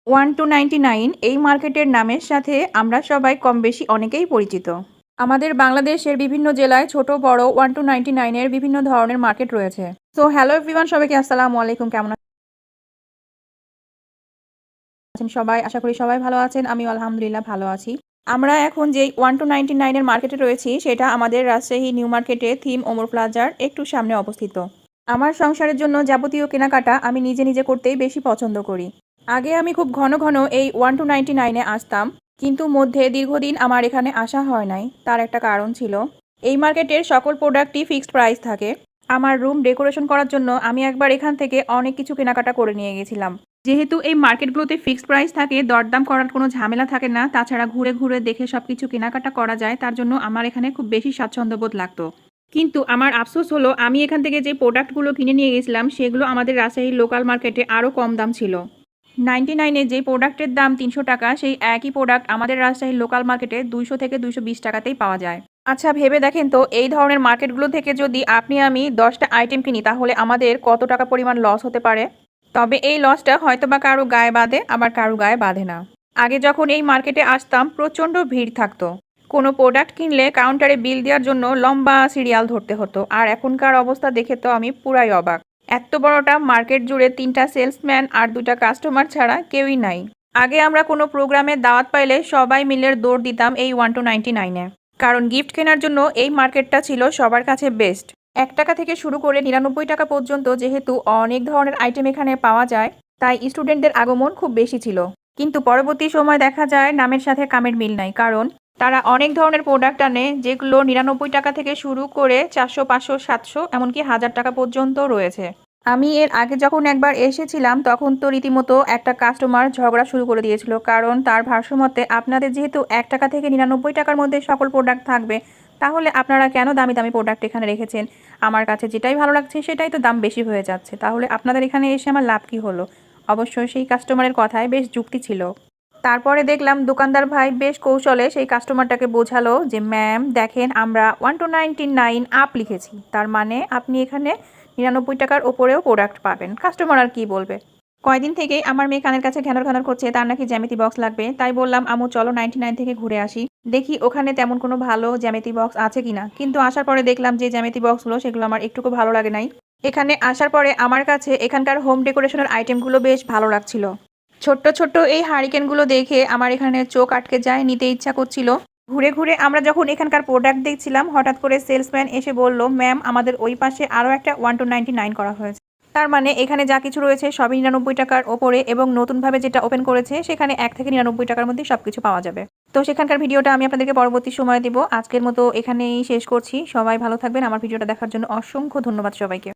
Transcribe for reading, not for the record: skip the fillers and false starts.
1299 এই মার্কেটের নামের সাথে আমরা সবাই কম বেশি অনেকেই পরিচিত। আমাদের বাংলাদেশের বিভিন্ন জেলায় ছোট বড় 1299 এর বিভিন্ন ধরনের মার্কেট রয়েছে। সো হ্যালো এভরিওয়ান, সবাইকে আসসালামু আলাইকুম। কেমন আছেন সবাই? আশা করি সবাই ভালো আছেন। আমিও আলহামদুলিল্লাহ ভালো আছি। আমরা এখন যেই 1299 এর মার্কেটে রয়েছি সেটা আমাদের রাজশাহী নিউ মার্কেটে থিম ওমর প্লাজার একটু সামনে অবস্থিত। আমার সংসারের জন্য যাবতীয় কেনাকাটা আমি নিজে নিজে করতেই বেশি পছন্দ করি। আগে আমি খুব ঘন ঘন এই 1299 এ আসতাম, কিন্তু মধ্যে দীর্ঘদিন আমার এখানে আসা হয় নাই। তার একটা কারণ ছিল, এই মার্কেটের সকল প্রোডাক্টই ফিক্সড প্রাইস থাকে। আমার রুম ডেকোরেশন করার জন্য আমি একবার এখান থেকে অনেক কিছু কেনাকাটা করে নিয়ে গেছিলাম। যেহেতু এই মার্কেটগুলোতে ফিক্সড প্রাইস থাকে, দরদাম করার কোনো ঝামেলা থাকে না, তাছাড়া ঘুরে ঘুরে দেখে সব কিছু কেনাকাটা করা যায়, তার জন্য আমার এখানে খুব বেশি স্বাচ্ছন্দ্যবোধ লাগতো। কিন্তু আমার আফসোস হলো, আমি এখান থেকে যে প্রোডাক্টগুলো কিনে নিয়ে গেছিলাম সেগুলো আমাদের রাজশাহীর লোকাল মার্কেটে আরও কম দাম ছিল। 99-এ যে প্রোডাক্টের দাম 300 টাকা, সেই একই প্রোডাক্ট আমাদের রাজশাহীর লোকাল মার্কেটে 200 থেকে 220 টাকাতেই পাওয়া যায়। আচ্ছা ভেবে দেখেন তো, এই ধরনের মার্কেটগুলো থেকে যদি আপনি আমি 10টা আইটেম কিনি তাহলে আমাদের কত টাকা পরিমাণ লস হতে পারে। তবে এই লসটা হয়তোবা কারো গায়ে বাঁধে, আবার কারো গায়ে বাঁধে না। আগে যখন এই মার্কেটে আসতাম প্রচণ্ড ভিড় থাকতো। কোনো প্রোডাক্ট কিনলে কাউন্টারে বিল দেওয়ার জন্য লম্বা সিরিয়াল ধরতে হতো, আর এখনকার অবস্থা দেখে তো আমি পুরাই অবাক। এত বড়টা মার্কেট জুড়ে 3টা সেলসম্যান আর 2টা কাস্টমার ছাড়া কেউই নাই। আগে আমরা কোনো প্রোগ্রামে দাওয়াত পাইলে সবাই মিলে দৌড় দিতাম এই 1299-এ, কারণ গিফট কেনার জন্য এই মার্কেটটা ছিল সবার কাছে বেস্ট। 1 টাকা থেকে শুরু করে 99 টাকা পর্যন্ত যেহেতু অনেক ধরনের আইটেম এখানে পাওয়া যায়, তাই স্টুডেন্টদের আগমন খুব বেশি ছিল। কিন্তু পরবর্তী সময় দেখা যায় নামের সাথে কামের মিল নাই, কারণ তারা অনেক ধরনের প্রোডাক্ট আনে যেগুলো 99 টাকা থেকে শুরু করে 400, 500, 700 এমনকি 1000 টাকা পর্যন্ত রয়েছে। আমি এর আগে যখন একবার এসেছিলাম তখন তো রীতিমতো একটা কাস্টমার ঝগড়া শুরু করে দিয়েছিল, কারণ তার ভাষ্যমতে আপনাদের যেহেতু 1 টাকা থেকে 99 টাকার মধ্যে সকল প্রোডাক্ট থাকবে, তাহলে আপনারা কেন দামি দামি প্রোডাক্ট এখানে রেখেছেন? আমার কাছে যেটাই ভালো লাগছে সেটাই তো দাম বেশি হয়ে যাচ্ছে, তাহলে আপনাদের এখানে এসে আমার লাভ কী হলো? অবশ্যই সেই কাস্টমারের কথায় বেশ যুক্তি ছিল। তারপরে দেখলাম দোকানদার ভাই বেশ কৌশলে সেই কাস্টমারটাকে বোঝালো যে, ম্যাম দেখেন আমরা 1299 আপ লিখেছি, তার মানে আপনি এখানে 99 টাকার ওপরেও প্রোডাক্ট পাবেন। কাস্টমার আর কি বলবে। কয়দিন থেকেই আমার মেয়ে কানের কাছে ঘ্যানর ঘ্যানর করছে, তার নাকি জ্যামিতি বক্স লাগবে। তাই বললাম, আম্মু চলো 99 থেকে ঘুরে আসি, দেখি ওখানে তেমন কোনো ভালো জ্যামিতি বক্স আছে কিনা। কিন্তু আসার পরে দেখলাম যে জ্যামিতি বক্সগুলো সেগুলো আমার একটুকু ভালো লাগে নাই। এখানে আসার পরে আমার কাছে এখানকার হোম ডেকোরেশনের আইটেমগুলো বেশ ভালো লাগছিল। ছোট্ট ছোট্ট এই হারিকেনগুলো দেখে আমার এখানে চোখ আটকে যায়, নিতে ইচ্ছা করছিল। ঘুরে ঘুরে আমরা যখন এখানকার প্রোডাক্ট দেখছিলাম, হঠাৎ করে সেলসম্যান এসে বলল, ম্যাম আমাদের ওই পাশে আরও একটা 1299 করা হয়েছে। তার মানে এখানে যা কিছু রয়েছে সবই 99 টাকার ওপরে, এবং নতুনভাবে যেটা ওপেন করেছে সেখানে 1 থেকে 99 টাকার মধ্যে সব কিছু পাওয়া যাবে। তো সেখানকার ভিডিওটা আমি আপনাদেরকে পরবর্তী সময় দেব। আজকের মতো এখানেই শেষ করছি। সবাই ভালো থাকবেন। আমার ভিডিওটা দেখার জন্য অসংখ্য ধন্যবাদ সবাইকে।